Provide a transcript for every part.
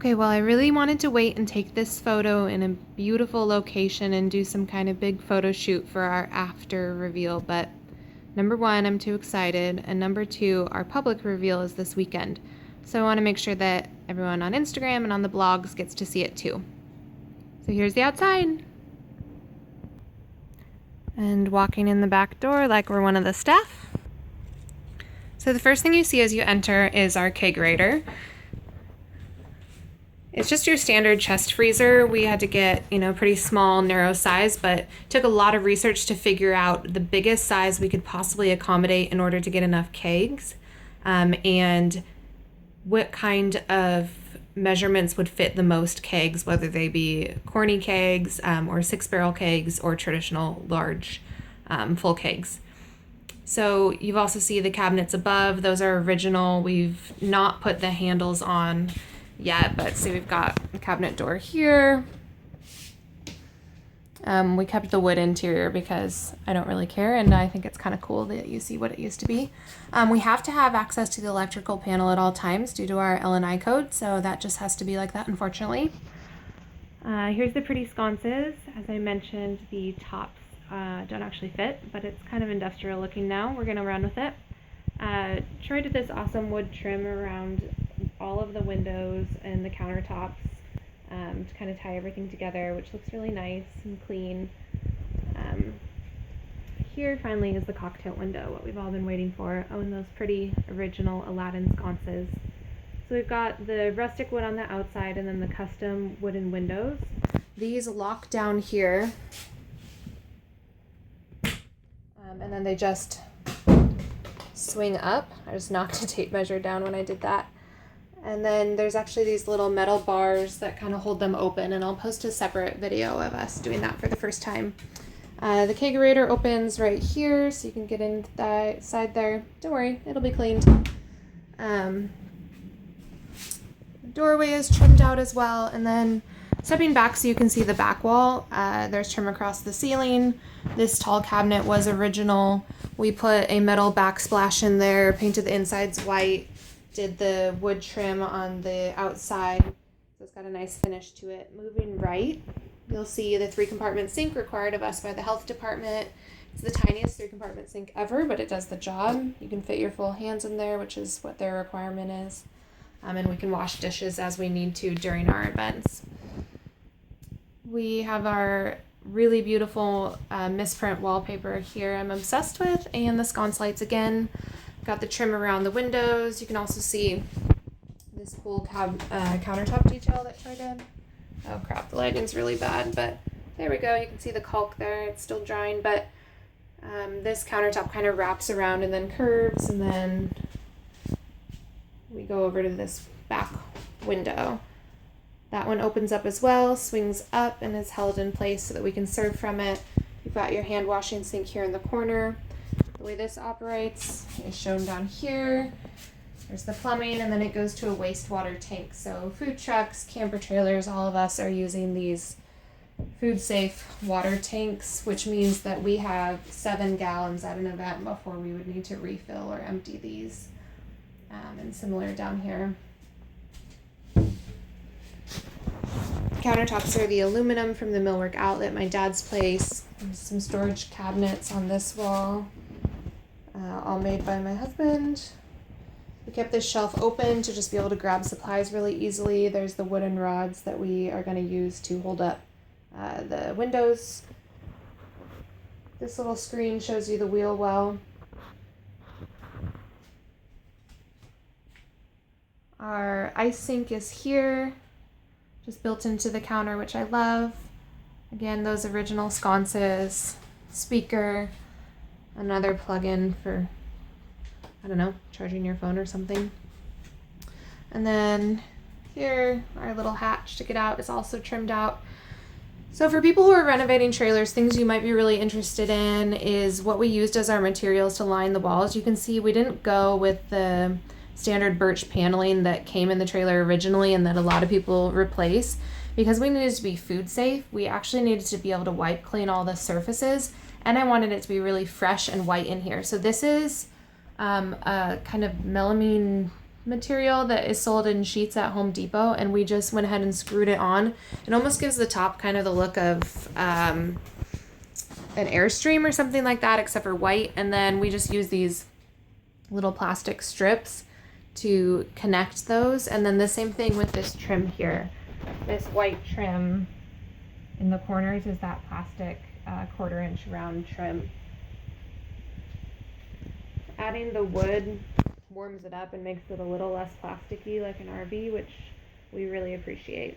Okay, well, I really wanted to wait and take this photo in a beautiful location and do some kind of big photo shoot for our after reveal, but number one, I'm too excited, and number two, our public reveal is this weekend. So I want to make sure that everyone on Instagram and on the blogs gets to see it too. So here's the outside. And walking in the back door like we're one of the staff. So the first thing you see as you enter is our Kegerator. It's just your standard chest freezer. We had to get, pretty small, narrow size, but took a lot of research to figure out the biggest size we could possibly accommodate in order to get enough kegs, and what kind of measurements would fit the most kegs, whether they be corny kegs, or 6-barrel kegs, or traditional large full kegs. So you've also see the cabinets above. Those are original. We've not put the handles on yet, but see, we've got the cabinet door here. We kept the wood interior because I don't really care, and I think it's kind of cool that you see what it used to be. We have to have access to the electrical panel at all times due to our L&I code, so that just has to be like that, unfortunately. Here's the pretty sconces. As I mentioned, the tops don't actually fit, but it's kind of industrial looking now. We're gonna run with it. Troy did this awesome wood trim around all of the windows and the countertops to kind of tie everything together, which looks really nice and clean. Here finally is the cockpit window, what we've all been waiting for. Oh, and those pretty original Aladdin sconces. So we've got the rustic wood on the outside and then the custom wooden windows. These lock down here, and then they just swing up. I just knocked a tape measure down when I did that. And then there's actually these little metal bars that kind of hold them open, and I'll post a separate video of us doing that for the first time. The Kegerator opens right here, so you can get in that side there. Don't worry, it'll be cleaned. The doorway is trimmed out as well, and then stepping back so you can see the back wall, there's trim across the ceiling. This tall cabinet was original. We put a metal backsplash in there, painted the insides white, did the wood trim on the outside, so it's got a nice finish to it. Moving right, you'll see the 3-compartment sink required of us by the health department. It's the tiniest 3-compartment sink ever, but it does the job. You can fit your full hands in there, which is what their requirement is. And we can wash dishes as we need to during our events. We have our really beautiful misprint wallpaper here I'm obsessed with, and the sconce lights again. Got the trim around the windows. You can also see this cool countertop detail that Troy did. Oh crap, the lighting's really bad, but there we go. You can see the caulk there. It's still drying, but this countertop kind of wraps around and then curves, and then we go over to this back window. That one opens up as well, swings up, and is held in place so that we can serve from it. You've got your hand washing sink here in the corner. The way this operates is shown down here. There's the plumbing, and then it goes to a wastewater tank. So food trucks, camper trailers, all of us are using these food safe water tanks, which means that we have 7 gallons at an event before we would need to refill or empty these. And similar down here. Countertops are the aluminum from the millwork outlet at my dad's place. There's some storage cabinets on this wall, all made by my husband. We kept this shelf open to just be able to grab supplies really easily. There's the wooden rods that we are going to use to hold up the windows. This little screen shows you the wheel well. Our ice sink is here, just built into the counter, which I love. Again, those original sconces, speaker, another plug-in for, I don't know, charging your phone or something. And then here, our little hatch to get out is also trimmed out. So for people who are renovating trailers, things you might be really interested in is what we used as our materials to line the walls. You can see we didn't go with the standard birch paneling that came in the trailer originally and that a lot of people replace. Because we needed to be food safe, we actually needed to be able to wipe clean all the surfaces, and I wanted it to be really fresh and white in here. So this is a kind of melamine material that is sold in sheets at Home Depot, and we just went ahead and screwed it on. It almost gives the top kind of the look of an Airstream or something like that, except for white. And then we just use these little plastic strips to connect those. And then the same thing with this trim here. This white trim in the corners is that plastic 1/4 inch round trim. Adding the wood warms it up and makes it a little less plasticky like an RV, which we really appreciate.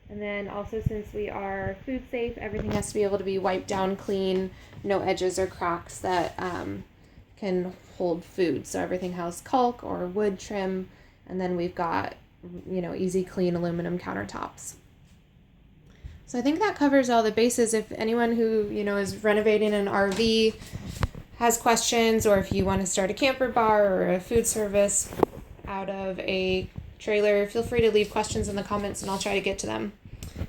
And then also, since we are food safe, everything has to be able to be wiped down clean, no edges or cracks that can hold food. So everything has caulk or wood trim, and then we've got, easy clean aluminum countertops. So I think that covers all the bases. If anyone who, is renovating an RV has questions, or if you want to start a camper bar or a food service out of a trailer, feel free to leave questions in the comments and I'll try to get to them.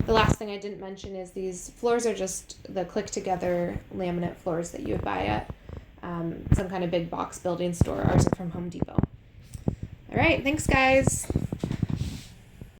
The last thing I didn't mention is these floors are just the click together laminate floors that you would buy at some kind of big box building store. Ours are from Home Depot. All right, thanks guys.